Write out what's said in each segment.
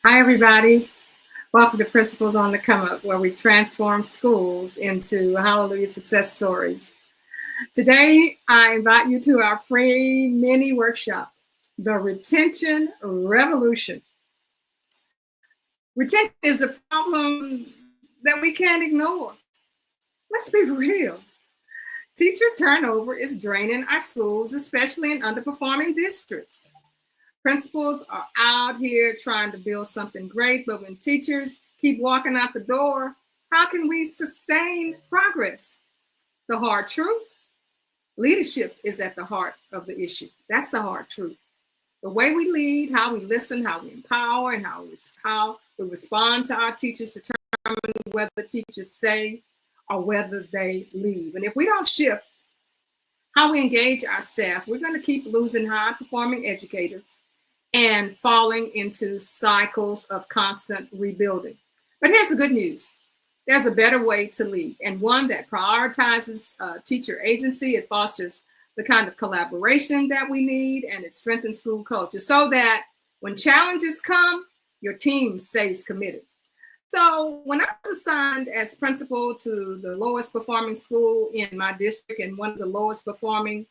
Hi, everybody. Welcome to Principles on the Come Up, where we transform schools into hallelujah success stories. Today, I invite you to our free mini workshop, The Retention Revolution. Retention is the problem that we can't ignore. Let's be real. Teacher turnover is draining our schools, especially in underperforming districts. Principals are out here trying to build something great, but when teachers keep walking out the door, how can we sustain progress? The hard truth: leadership is at the heart of the issue. That's the hard truth. The way we lead, how we listen, how we empower, and how we respond to our teachers determine whether teachers stay or whether they leave. And if we don't shift how we engage our staff, we're going to keep losing high-performing educators and falling into cycles of constant rebuilding. But here's the good news. There's a better way to lead, and one that prioritizes teacher agency. It fosters the kind of collaboration that we need, and it strengthens school culture so that when challenges come, your team stays committed. So when I was assigned as principal to the lowest performing school in my district and one of the lowest performing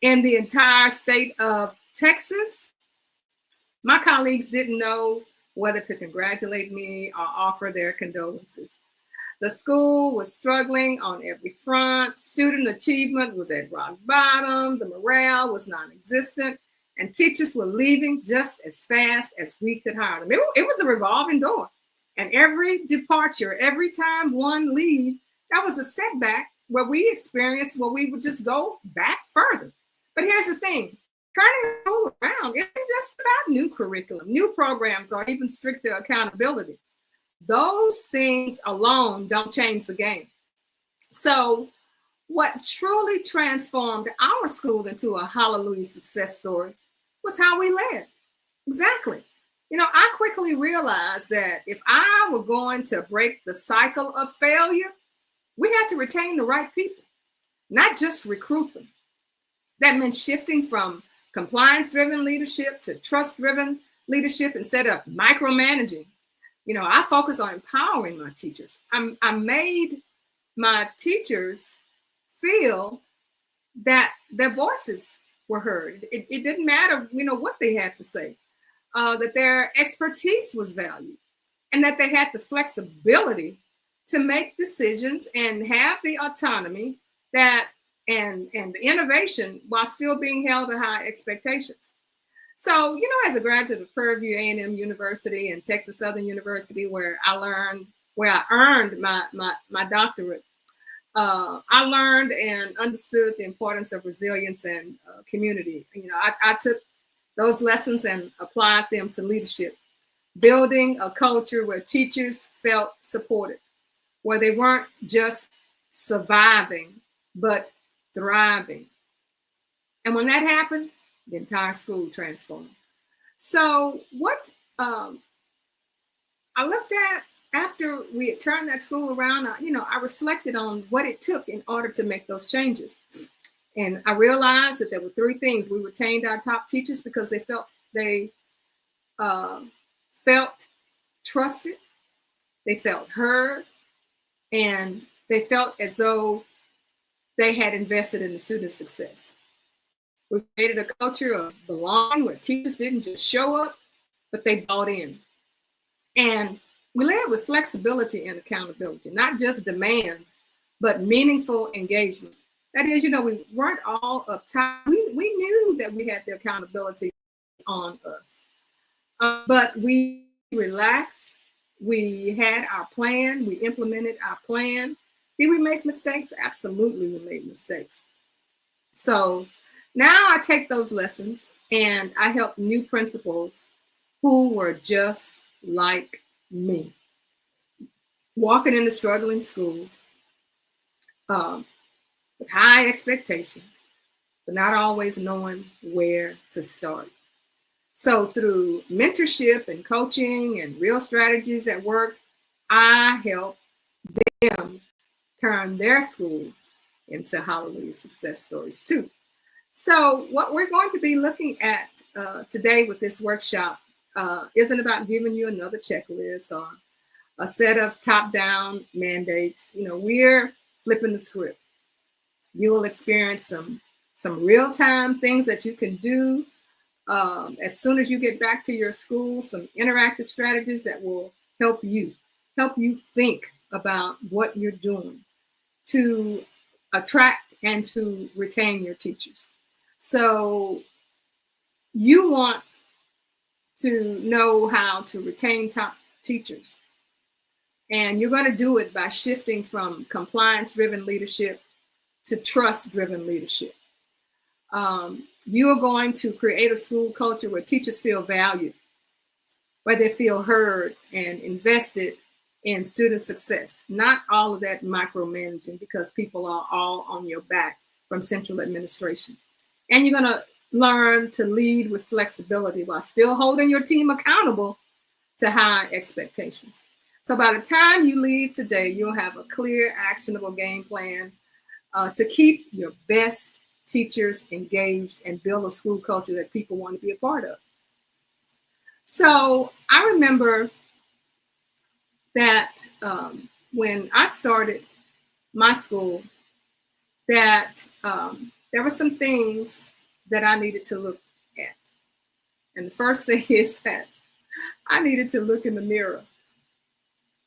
in the entire state of Texas, my colleagues didn't know whether to congratulate me or offer their condolences. The school was struggling on every front. Student achievement was at rock bottom. The morale was non-existent, and teachers were leaving just as fast as we could hire them. It was a revolving door. And every departure, every time one leave, that was a setback where we experienced where we would just go back further. But here's the thing. Turning it all around isn't just about new curriculum, new programs, or even stricter accountability. Those things alone don't change the game. So what truly transformed our school into a hallelujah success story was how we led. Exactly. I quickly realized that if I were going to break the cycle of failure, we had to retain the right people, not just recruit them. That meant shifting from compliance-driven leadership to trust-driven leadership instead of micromanaging. I focused on empowering my teachers. I made my teachers feel that their voices were heard. It didn't matter, what they had to say, that their expertise was valued, and that they had the flexibility to make decisions and have the autonomy and the innovation while still being held to high expectations. So, as a graduate of Prairie View A&M University and Texas Southern University, where I earned my doctorate, I learned and understood the importance of resilience and community. I took those lessons and applied them to leadership, building a culture where teachers felt supported, where they weren't just surviving, but thriving. And when that happened, the entire school transformed. So what I looked at after we had turned that school around, I reflected on what it took in order to make those changes. And I realized that there were three things. We retained our top teachers because they felt trusted, they felt heard, and they felt as though they had invested in the student success. We created a culture of belonging where teachers didn't just show up, but they bought in. And we led with flexibility and accountability, not just demands, but meaningful engagement. That is, we weren't all uptight. We knew that we had the accountability on us, but we relaxed. We had our plan. We implemented our plan. Did we make mistakes? Absolutely, we made mistakes. So now I take those lessons and I help new principals who were just like me, walking into struggling schools with high expectations, but not always knowing where to start. So through mentorship and coaching and real strategies at work, I help them turn their schools into hallelujah success stories too. So what we're going to be looking at today with this workshop isn't about giving you another checklist or a set of top-down mandates. We're flipping the script. You will experience some real-time things that you can do as soon as you get back to your school, some interactive strategies that will help you think about what you're doing to attract and to retain your teachers. So you want to know how to retain top teachers. And you're going to do it by shifting from compliance-driven leadership to trust-driven leadership. You are going to create a school culture where teachers feel valued, where they feel heard and invested in student success. Not all of that micromanaging, because people are all on your back from central administration. And you're going to learn to lead with flexibility while still holding your team accountable to high expectations. So by the time you leave today, you'll have a clear, actionable game plan to keep your best teachers engaged and build a school culture that people want to be a part of. So I remember that when I started my school, that there were some things that I needed to look at. And the first thing is that I needed to look in the mirror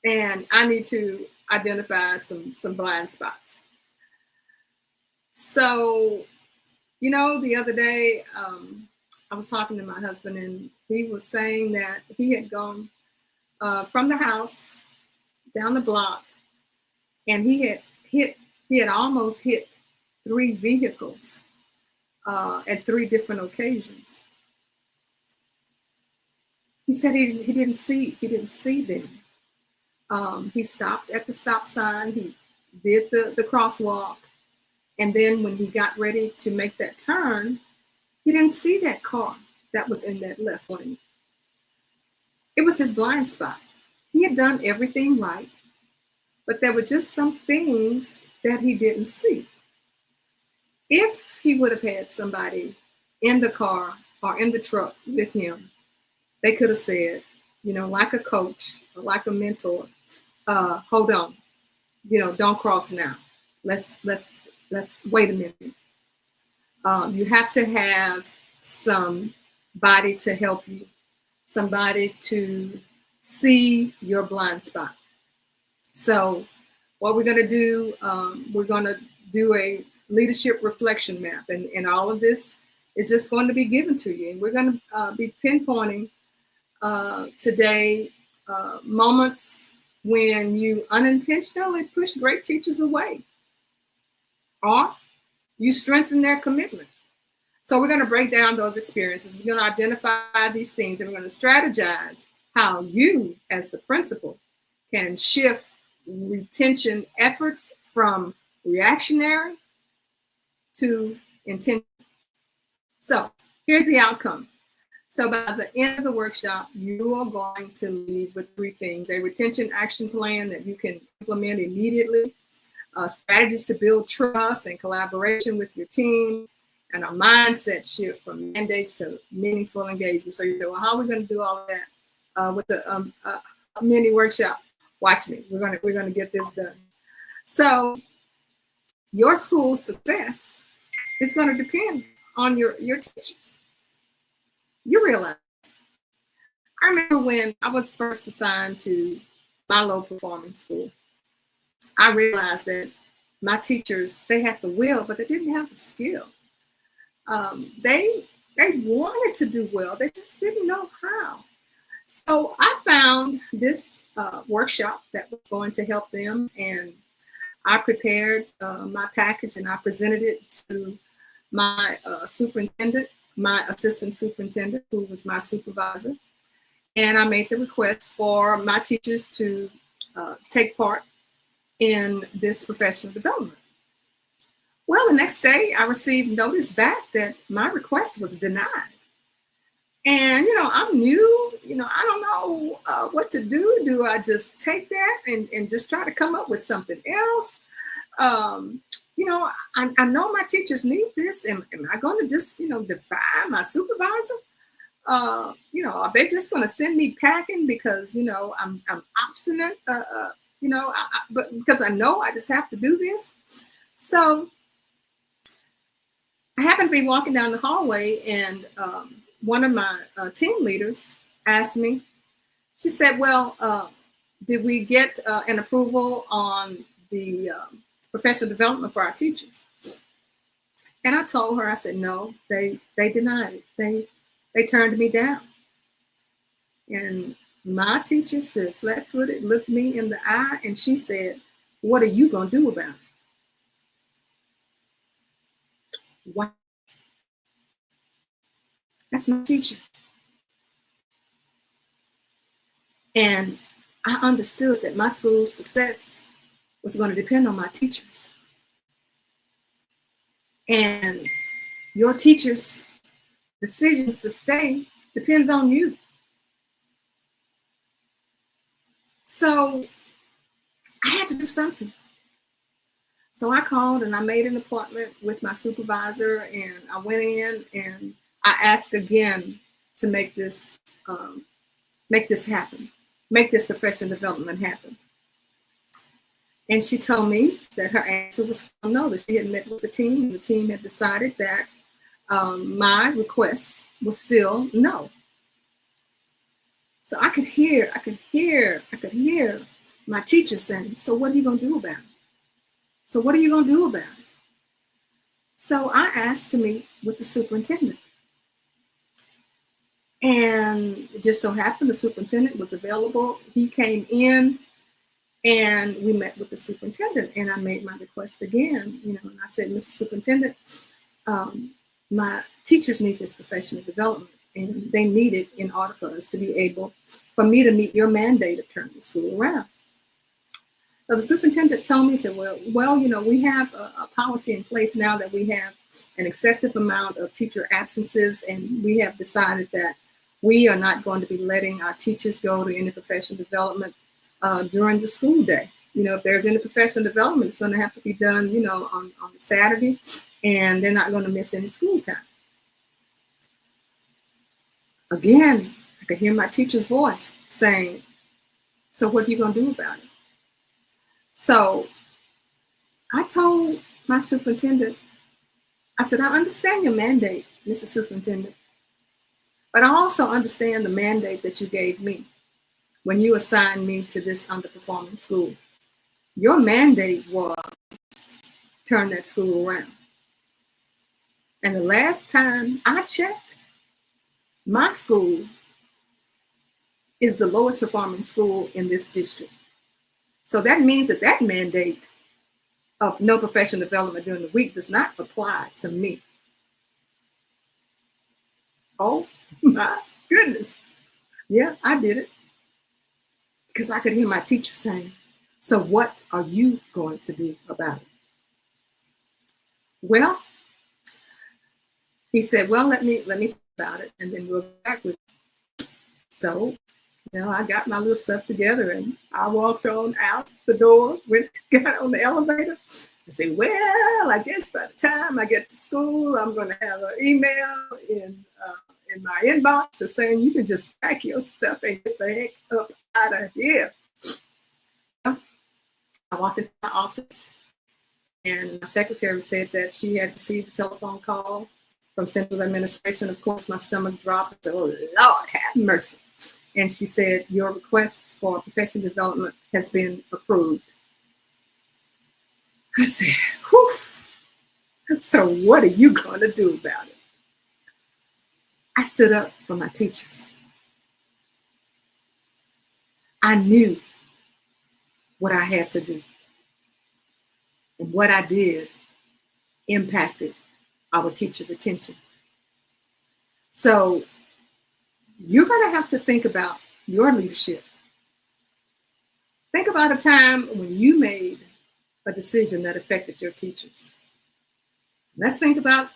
and I need to identify some blind spots. So, the other day, I was talking to my husband and he was saying that he had gone from the house down the block and he had almost hit 3 vehicles at 3 different occasions. He said he didn't see them. He stopped at the stop sign. He did the crosswalk. And then when he got ready to make that turn, he didn't see that car that was in that left lane. It was his blind spot. He had done everything right, but there were just some things that he didn't see. If he would have had somebody in the car or in the truck with him, they could have said, like a coach or like a mentor, hold on, don't cross now. Let's wait a minute. You have to have somebody to help you, somebody to see your blind spot. So what we're going to do, we're going to do a leadership reflection map, and all of this is just going to be given to you. And we're going to be pinpointing today moments when you unintentionally push great teachers away, or you strengthen their commitment. So we're going to break down those experiences. We're going to identify these things, and we're going to strategize how you, as the principal, can shift retention efforts from reactionary to intentional. So here's the outcome. So by the end of the workshop, you are going to leave with 3 things: a retention action plan that you can implement immediately, strategies to build trust and collaboration with your team, and a mindset shift from mandates to meaningful engagement. So you say, well, how are we going to do all of that with a mini workshop? Watch me. We're going to get this done. So your school's success is going to depend on your teachers. You realize. I remember when I was first assigned to my low performing school, I realized that my teachers, they had the will, but they didn't have the skill. They wanted to do well, they just didn't know how. So I found this workshop that was going to help them, and I prepared my package and I presented it to my superintendent, my assistant superintendent, who was my supervisor. And I made the request for my teachers to take part in this professional development. Well, the next day I received notice back that my request was denied. And, I'm new, I don't know what to do. Do I just take that and just try to come up with something else? I know my teachers need this. Am I going to just, defy my supervisor? Are they just going to send me packing because, I'm obstinate, but because I know I just have to do this. So I happened to be walking down the hallway, and one of my team leaders asked me, she said, well, did we get an approval on the professional development for our teachers? And I told her, I said, no, they denied it. They turned me down. And my teacher stood flat-footed, looked me in the eye, and she said, what are you going to do about it? Why? That's my teacher. And I understood that my school's success was going to depend on my teachers. And your teacher's decisions to stay depends on you. So I had to do something. So I called and I made an appointment with my supervisor, and I went in and I asked again to make this happen, make this professional development happen. And she told me that her answer was no, that she had met with the team, and the team had decided that my request was still no. So I could hear my teacher saying, so what are you going to do about it? So what are you going to do about it? So I asked to meet with the superintendent. And it just so happened the superintendent was available. He came in and we met with the superintendent, and I made my request again, and I said, Mr. Superintendent, my teachers need this professional development, and they need it in order for us to be able, for me to meet your mandate of turning the school around. So the superintendent told me, said, well, we have a policy in place now that we have an excessive amount of teacher absences, and we have decided that we are not going to be letting our teachers go to any professional development during the school day. If there's any professional development, it's going to have to be done, on Saturday, and they're not going to miss any school time. Again, I could hear my teacher's voice saying, so what are you going to do about it? So I told my superintendent, I said, I understand your mandate, Mr. Superintendent, but I also understand the mandate that you gave me when you assigned me to this underperforming school. Your mandate was turn that school around. And the last time I checked, my school is the lowest performing school in this district. So that means that mandate of no professional development during the week does not apply to me. Oh my goodness. Yeah, I did it. Because I could hear my teacher saying, so what are you going to do about it? Well, he said, well, let me think about it, and then we'll go back with it. So, I got my little stuff together, and I walked on out the door, got on the elevator. I said, well, I guess by the time I get to school, I'm going to have an email in my inbox saying you can just pack your stuff and get the heck up out of here. I walked into my office, and my secretary said that she had received a telephone call from central administration. Of course, my stomach dropped. I said, oh, Lord, have mercy. And she said, your request for professional development has been approved. I said, whew. So what are you going to do about it? I stood up for my teachers. I knew what I had to do. And what I did impacted our teacher retention. So you're going to have to think about your leadership. Think about a time when you made a decision that affected your teachers. Let's think about,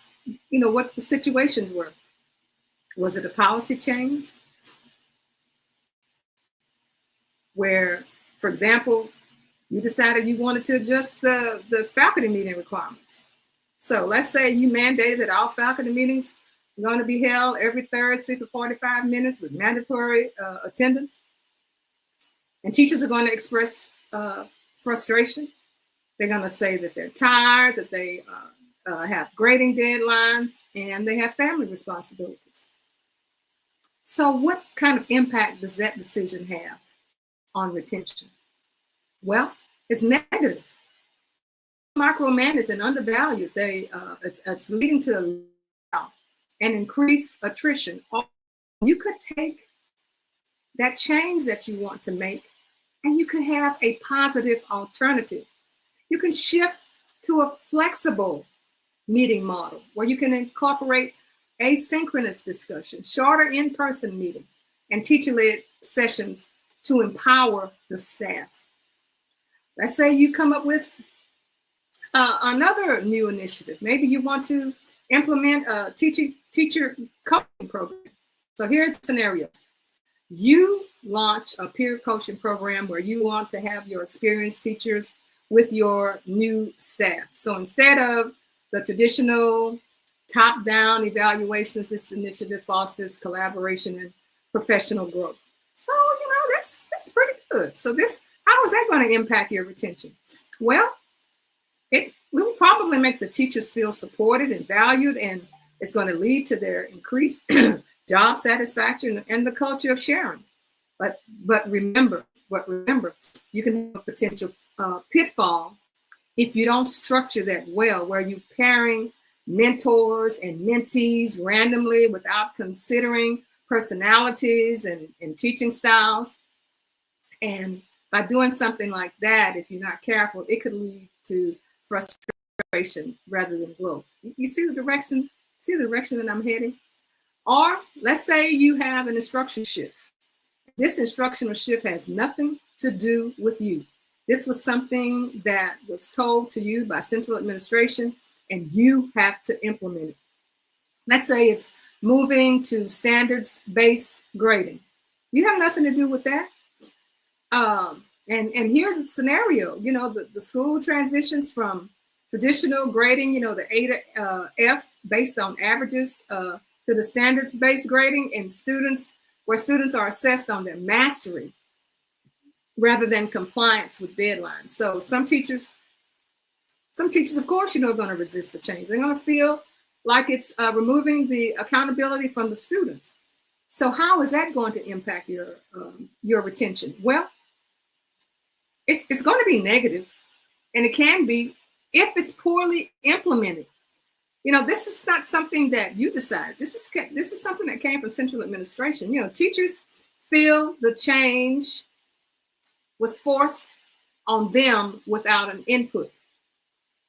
what the situations were. Was it a policy change? Where, for example, you decided you wanted to adjust the faculty meeting requirements. So let's say you mandated that all faculty meetings going to be held every Thursday for 45 minutes with mandatory attendance. And teachers are going to express frustration. They're going to say that they're tired, that they have grading deadlines, and they have family responsibilities. So what kind of impact does that decision have on retention? Well, it's negative. Micromanaged and undervalued, it's leading to an increased attrition. You could take that change that you want to make, and you can have a positive alternative. You can shift to a flexible meeting model where you can incorporate asynchronous discussion, shorter in-person meetings, and teacher-led sessions to empower the staff. Let's say you come up with another new initiative. Maybe you want to implement a teacher coaching program. So here's a scenario. You launch a peer coaching program where you want to have your experienced teachers with your new staff. So instead of the traditional top-down evaluations, this initiative fosters collaboration and professional growth. So, that's pretty good. So how is that going to impact your retention? Well, it will probably make the teachers feel supported and valued, and it's going to lead to their increased job satisfaction and the culture of sharing. But remember, you can have a potential pitfall if you don't structure that well, where you're pairing mentors and mentees randomly without considering personalities and teaching styles. And by doing something like that, if you're not careful, it could lead to frustration rather than growth. You see the direction that I'm heading? Or let's say you have an instruction shift. This instructional shift has nothing to do with you. This was something that was told to you by central administration, and you have to implement it. Let's say it's moving to standards-based grading. You have nothing to do with that. And here's a scenario. The school transitions from traditional grading, the A to F based on averages, to the standards-based grading, and where students are assessed on their mastery rather than compliance with deadlines. So some teachers, of course, are going to resist the change. They're going to feel like it's removing the accountability from the students. So how is that going to impact your retention? Well, it's going to be negative, and it can be if it's poorly implemented. This is not something that you decide. This is something that came from central administration. Teachers feel the change was forced on them without an input.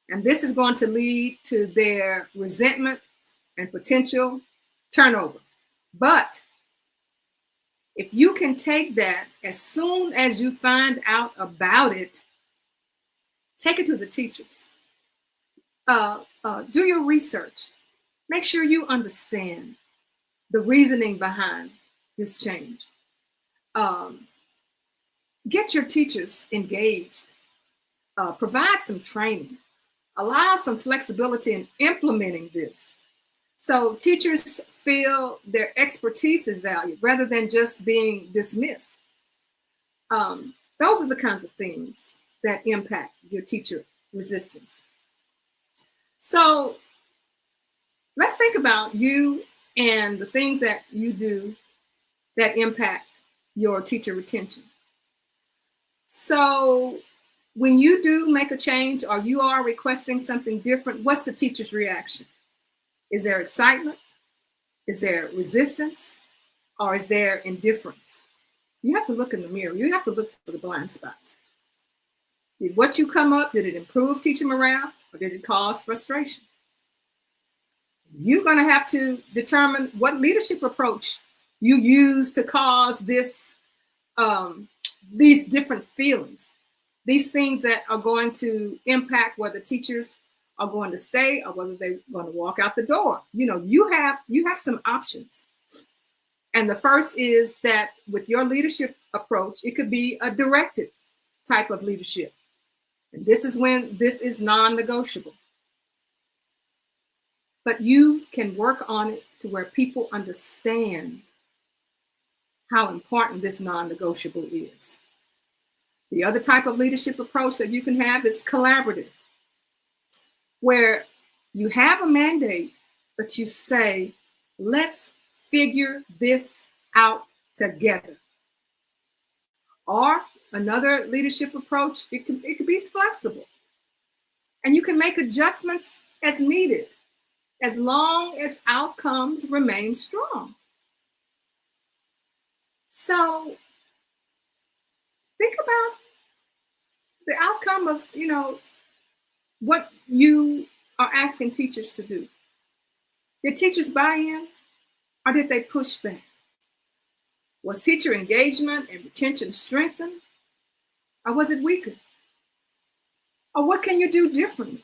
And this is going to lead to their resentment and potential turnover. But if you can take that as soon as you find out about it, take it to the teachers. Do your research. Make sure you understand the reasoning behind this change. Get your teachers engaged. Provide some training. Allow some flexibility in implementing this. So teachers feel their expertise is valued rather than just being dismissed. Those are the kinds of things that impact your teacher resistance. So let's think about you and the things that you do that impact your teacher retention. So when you do make a change or you are requesting something different, what's the teacher's reaction? Is there excitement? Is there resistance? Or is there indifference? You have to look in the mirror. You have to look for the blind spots. Did what you come up, did it improve teacher morale, or did it cause frustration? You're going to have to determine what leadership approach you use to cause this, these different feelings, these things that are going to impact whether teachers are going to stay or whether they're going to walk out the door. You have some options. And the first is that with your leadership approach, it could be a directive type of leadership. And this is when this is non-negotiable. But you can work on it to where people understand how important this non-negotiable is. The other type of leadership approach that you can have is collaborative, where you have a mandate, but you say, let's figure this out together. Or another leadership approach, it could be flexible. And you can make adjustments as needed, as long as outcomes remain strong. So think about the outcome of, what you are asking teachers to do. Did teachers buy in, or did they push back? Was teacher engagement and retention strengthened, or was it weakened? Or what can you do differently?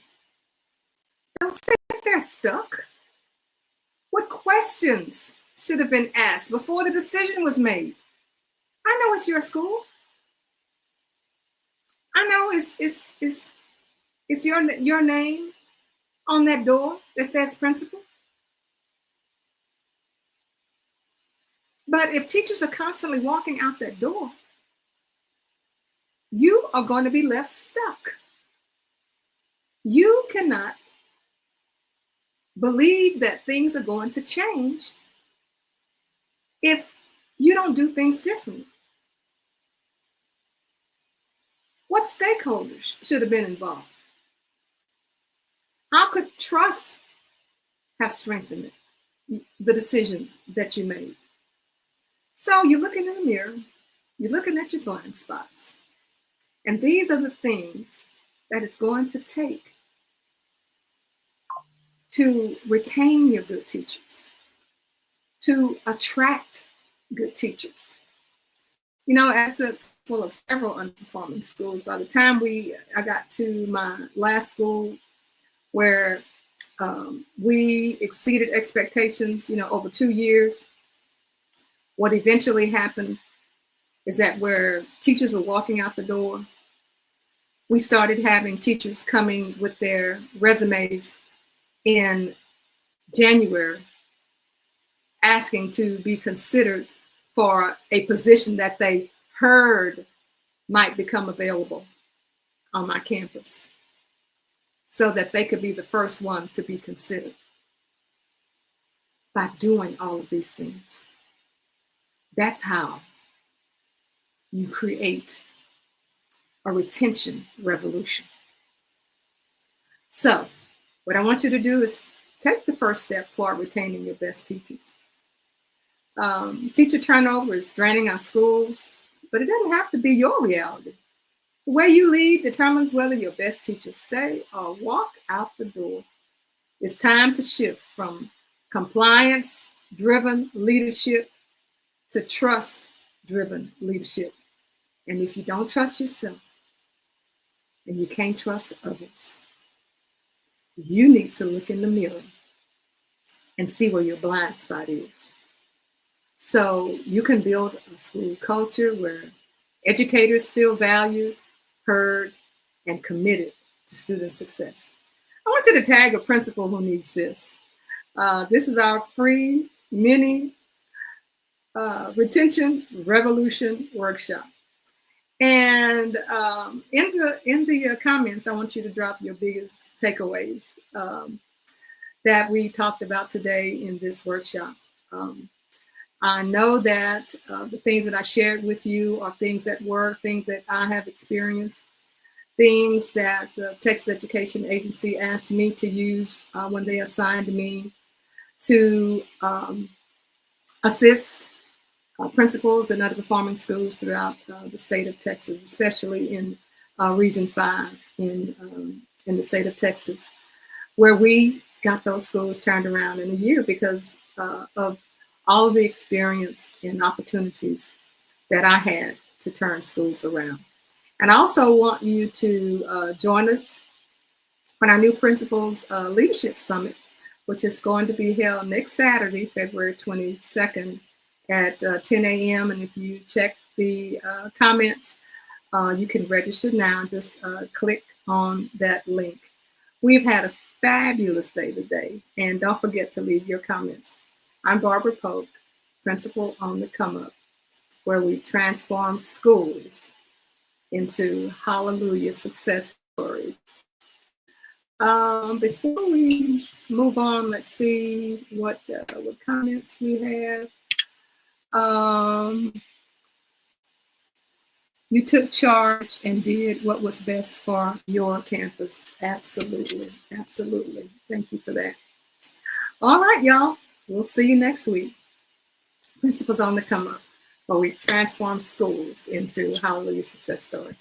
Don't sit there stuck. What questions should have been asked before the decision was made? I know it's your school. I know it's your name on that door that says principal. But if teachers are constantly walking out that door, you are going to be left stuck. You cannot believe that things are going to change if you don't do things differently. What stakeholders should have been involved? How could trust have strengthened the decisions that you made? So you're looking in the mirror, you're looking at your blind spots. And these are the things that it's going to take to retain your good teachers, to attract good teachers. As the full of several underperforming schools, by the time I got to my last school where we exceeded expectations, over 2 years, what eventually happened is that where teachers were walking out the door, we started having teachers coming with their resumes in January, asking to be considered for a position that they heard might become available on my campus, so that they could be the first one to be considered. By doing all of these things, that's how you create a retention revolution. So what I want you to do is take the first step toward retaining your best teachers. Teacher turnover is draining our schools, but it doesn't have to be your reality. The way you lead determines whether your best teachers stay or walk out the door. It's time to shift from compliance-driven leadership to trust-driven leadership. And if you don't trust yourself and you can't trust others, you need to look in the mirror and see where your blind spot is. So you can build a school culture where educators feel valued, heard, and committed to student success. I want you to tag a principal who needs this. This is our free mini retention revolution workshop. And in the comments, I want you to drop your biggest takeaways that we talked about today in this workshop. I know that the things that I shared with you are things that I have experienced, things that the Texas Education Agency asked me to use when they assigned me to assist principals and underperforming schools throughout the state of Texas, especially in Region 5 in the state of Texas, where we got those schools turned around in a year because of all of the experience and opportunities that I had to turn schools around. And I also want you to join us on our new Principals Leadership Summit, which is going to be held next Saturday, February 22nd at 10 a.m. And if you check the comments, you can register now. Just click on that link. We've had a fabulous day today, and don't forget to leave your comments. I'm Barbara Polk, principal on the Come Up, where we transform schools into hallelujah success stories. Before we move on, let's see what comments we have. You took charge and did what was best for your campus. Absolutely. Absolutely. Thank you for that. All right, y'all. We'll see you next week. Principals on the Come Up, where we transform schools into hallelujah success story.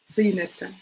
See you next time.